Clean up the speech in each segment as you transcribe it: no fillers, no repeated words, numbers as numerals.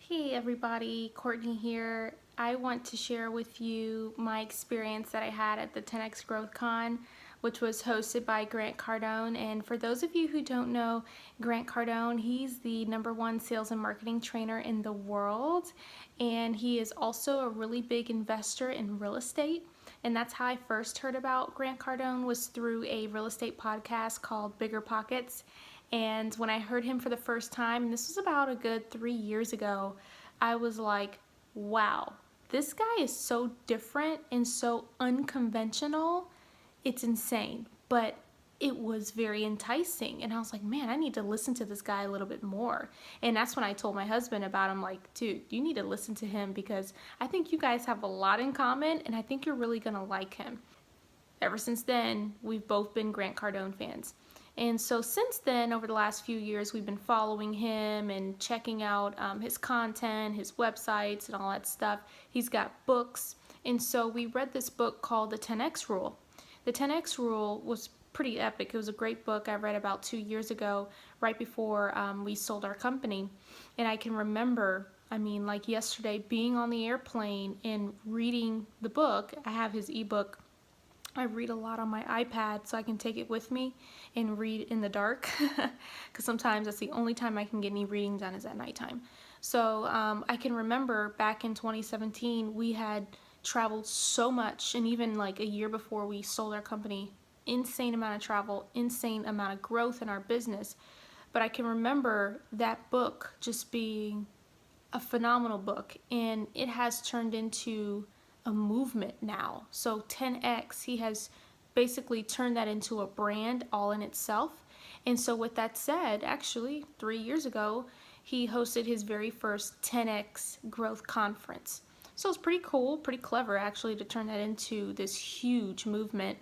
Hey everybody, Courtney here. I want to share with you my experience that I had at the 10X GrowthCon, which was hosted by Grant Cardone. And for those of you who don't know Grant Cardone, he's the #1 sales and marketing trainer in the world. And he is also a really big investor in real estate. And that's how I first heard about Grant Cardone, was through a real estate podcast called Bigger Pockets. And when I heard him for the first time, and this was about a good 3 years ago, I was like, wow, this guy is so different and so unconventional. It's insane. But it was very enticing. And I was like, man, I need to listen to this guy a little bit more. And that's when I told my husband about him, like, dude, you need to listen to him because I think you guys have a lot in common and I think you're really going to like him. Ever since then, we've both been Grant Cardone fans. And so since then, over the last few years, we've been following him and checking out his content, his websites, and all that stuff. He's got books. And so we read this book called The 10X Rule. The 10X Rule was pretty epic. It was a great book I read about 2 years ago, right before we sold our company. And I can remember, like yesterday, being on the airplane and reading the book. I have his ebook. I read a lot on my iPad so I can take it with me and read in the dark because sometimes that's the only time I can get any reading done is at nighttime. So I can remember back in 2017 we had traveled so much, and even like a year before we sold our company, insane amount of travel, insane amount of growth in our business. But I can remember that book just being a phenomenal book, and it has turned into a movement now. So 10X, he has basically turned that into a brand all in itself. And so with that said, actually 3 years ago, he hosted his very first 10X Growth Conference. So it's pretty cool, pretty clever actually to turn that into this huge movement.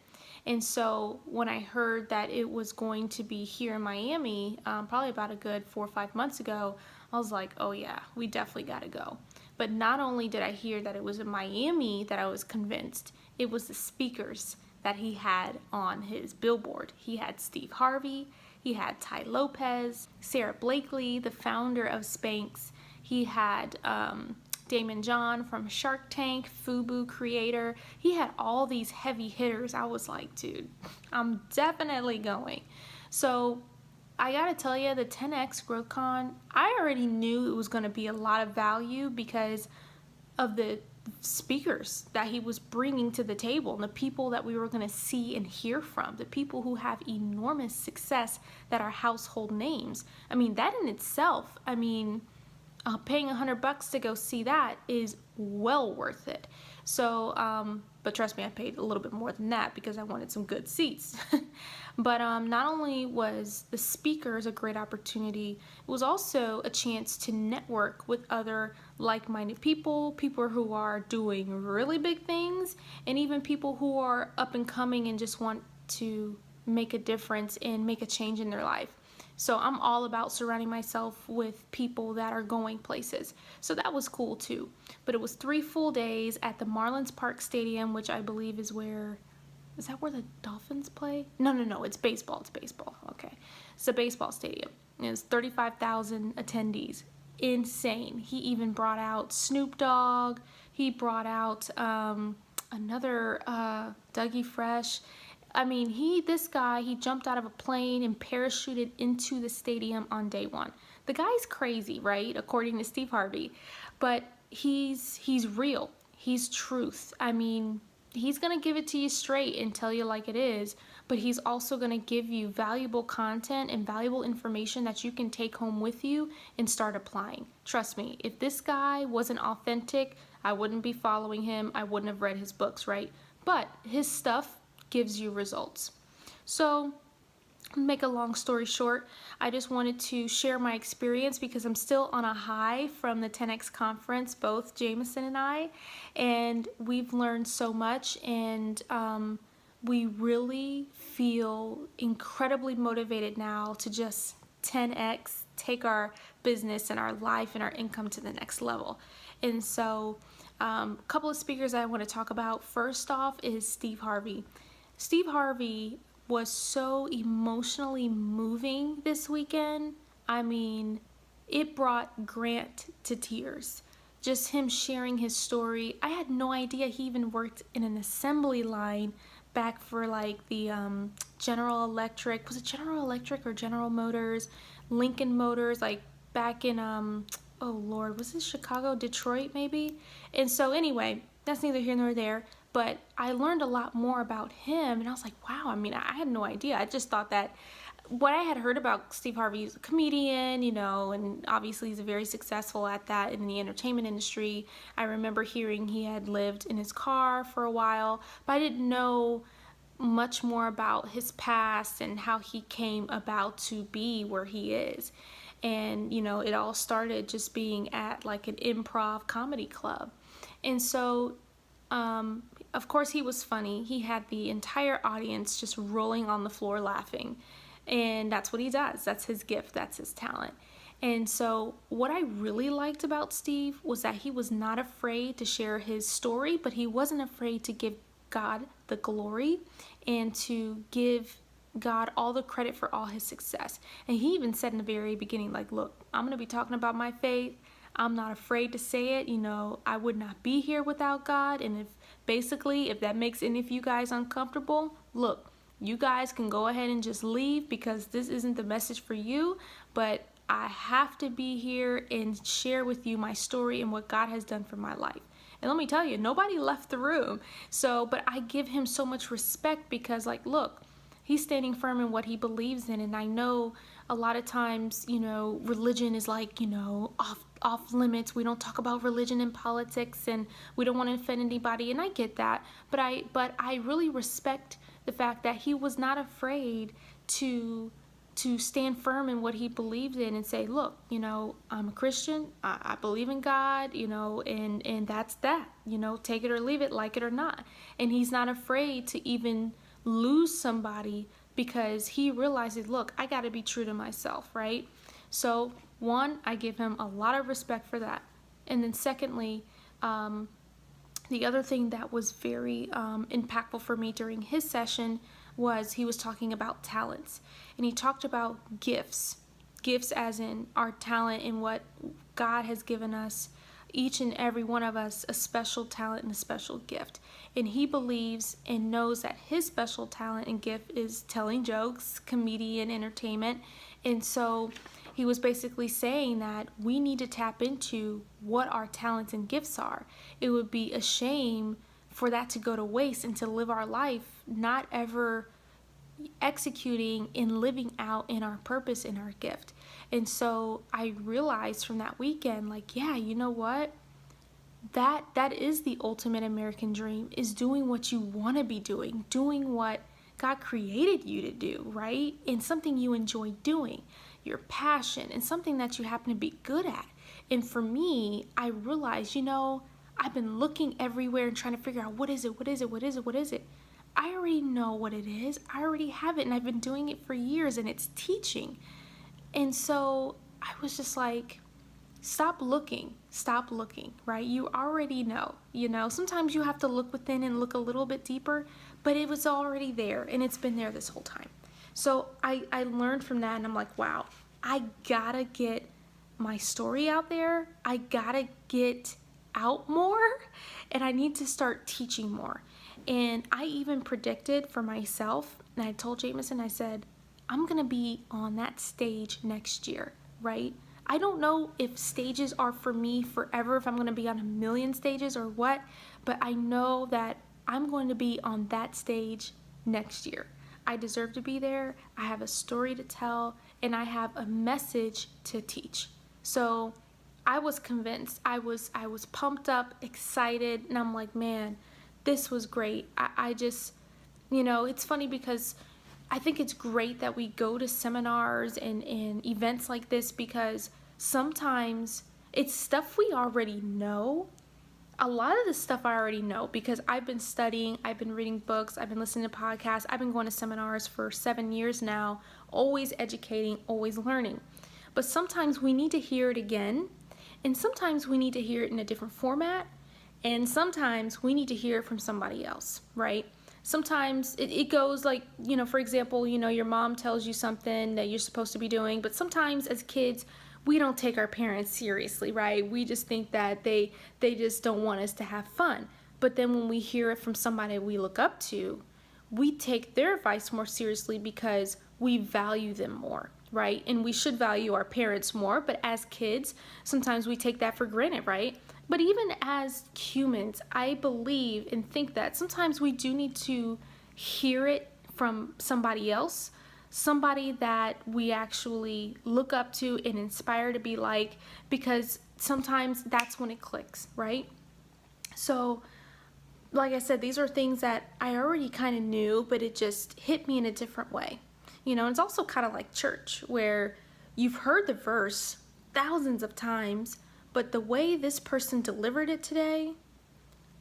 And so when I heard that it was going to be here in Miami, probably about a good 4 or 5 months ago, I was like, oh yeah, we definitely got to go. But not only did I hear that it was in Miami that I was convinced, it was the speakers that he had on his billboard. He had Steve Harvey, he had Ty Lopez, Sarah Blakely, the founder of Spanx. He had Damon John from Shark Tank, FUBU creator. He had all these heavy hitters. I was like, dude, I'm definitely going. So I gotta tell you, the 10X GrowthCon, I already knew it was gonna be a lot of value because of the speakers that he was bringing to the table and the people that we were gonna see and hear from, the people who have enormous success that are household names. That in itself, paying $100 to go see that is well worth it. So, but trust me, I paid a little bit more than that because I wanted some good seats. But not only was the speakers a great opportunity, it was also a chance to network with other like-minded people, people who are doing really big things, and even people who are up and coming and just want to make a difference and make a change in their life. So I'm all about surrounding myself with people that are going places. So that was cool too. But it was 3 full days at the Marlins Stadium, which I believe is that where the Dolphins play? No, it's baseball. Okay. It's a baseball stadium. It's 35,000 attendees. Insane. He even brought out Snoop Dogg. He brought out another Dougie Fresh. This guy, he jumped out of a plane and parachuted into the stadium on day one. The guy's crazy, right? According to Steve Harvey. But he's real. He's truth. He's going to give it to you straight and tell you like it is, but he's also going to give you valuable content and valuable information that you can take home with you and start applying. Trust me, if this guy wasn't authentic, I wouldn't be following him. I wouldn't have read his books, right? But his stuff gives you results. So, make a long story short, I just wanted to share my experience because I'm still on a high from the 10X conference, both Jameson and I, and we've learned so much, and we really feel incredibly motivated now to just 10X, take our business and our life and our income to the next level. And so a couple of speakers I want to talk about. First off is Steve Harvey. Steve Harvey was so emotionally moving this weekend. it brought Grant to tears. Just him sharing his story. I had no idea he even worked in an assembly line back for like the General Electric. Was it General Electric or General Motors? Lincoln Motors, like back in, oh Lord, was this Chicago, Detroit maybe? And so anyway, that's neither here nor there. But I learned a lot more about him, and I was like, wow, I mean, I had no idea. I just thought that what I had heard about Steve Harvey, he's a comedian, you know, and obviously he's very successful at that in the entertainment industry. I remember hearing he had lived in his car for a while, but I didn't know much more about his past and how he came about to be where he is. And, you know, it all started just being at like an improv comedy club. And so, of course, he was funny. He had the entire audience just rolling on the floor laughing. And that's what he does. That's his gift. That's his talent. And so what I really liked about Steve was that he was not afraid to share his story, but he wasn't afraid to give God the glory and to give God all the credit for all his success. And he even said in the very beginning, like, look, I'm going to be talking about my faith. I'm not afraid to say it. You know, I would not be here without God. And if that makes any of you guys uncomfortable, look, you guys can go ahead and just leave because this isn't the message for you, but I have to be here and share with you my story and what God has done for my life. And let me tell you, nobody left the room. So, but I give him so much respect because, like, look, he's standing firm in what he believes in. And I know a lot of times, you know, religion is like, you know, off limits. We don't talk about religion in politics and we don't want to offend anybody. And I get that. But I really respect the fact that he was not afraid to stand firm in what he believed in and say, look, you know, I'm a Christian, I believe in God, you know, and that's that, you know, take it or leave it, like it or not. And he's not afraid to even lose somebody because he realizes, look, I got to be true to myself, right? So one, I give him a lot of respect for that. And then secondly, the other thing that was very impactful for me during his session was he was talking about talents. And he talked about gifts as in our talent and what God has given us, each and every one of us, a special talent and a special gift. And he believes and knows that his special talent and gift is telling jokes, comedian, entertainment. And so he was basically saying that we need to tap into what our talents and gifts are. It would be a shame for that to go to waste and to live our life not ever executing and living out in our purpose and our gift. And so I realized from that weekend, like, yeah, you know what? That is the ultimate American dream, is doing what you want to be doing what God created you to do, right? And something you enjoy doing, your passion, and something that you happen to be good at. And for me, I realized, you know, I've been looking everywhere and trying to figure out what is it? I already know what it is. I already have it, and I've been doing it for years, and it's teaching. And so I was just like, stop looking, right? You already know, you know, sometimes you have to look within and look a little bit deeper, but it was already there, and it's been there this whole time. So I learned from that, and I'm like, wow, I gotta get my story out there. I gotta get out more, and I need to start teaching more. And I even predicted for myself, and I told Jameson, I said, I'm gonna be on that stage next year, right? I don't know if stages are for me forever, if I'm gonna be on a million stages or what, but I know that I'm going to be on that stage next year. I deserve to be there. I have a story to tell, and I have a message to teach. So I was convinced. I was pumped up, excited, and I'm like, man, this was great. I just, you know, it's funny because I think it's great that we go to seminars and events like this, because sometimes it's stuff we already know. A lot of the stuff I already know because I've been studying, I've been reading books, I've been listening to podcasts, I've been going to seminars for 7 years now, always educating, always learning. But sometimes we need to hear it again, and sometimes we need to hear it in a different format, and sometimes we need to hear it from somebody else, right? Sometimes it goes like, you know, for example, you know, your mom tells you something that you're supposed to be doing, but sometimes as kids, we don't take our parents seriously, right? We just think that they just don't want us to have fun. But then when we hear it from somebody we look up to, we take their advice more seriously because we value them more, right? And we should value our parents more, but as kids, sometimes we take that for granted, right? But even as humans, I believe and think that sometimes we do need to hear it from somebody else, somebody that we actually look up to and inspire to be like, because sometimes that's when it clicks, right? So, like I said, these are things that I already kind of knew, but it just hit me in a different way. You know, it's also kind of like church, where you've heard the verse thousands of times, but the way this person delivered it today,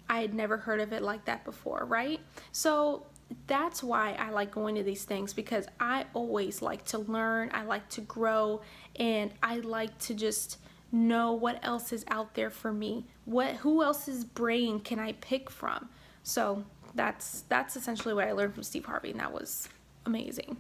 I had never heard of it like that before, right? So that's why I like going to these things, because I always like to learn, I like to grow, and I like to just know what else is out there for me. Who else's brain can I pick from? So that's essentially what I learned from Steve Harvey, and that was amazing.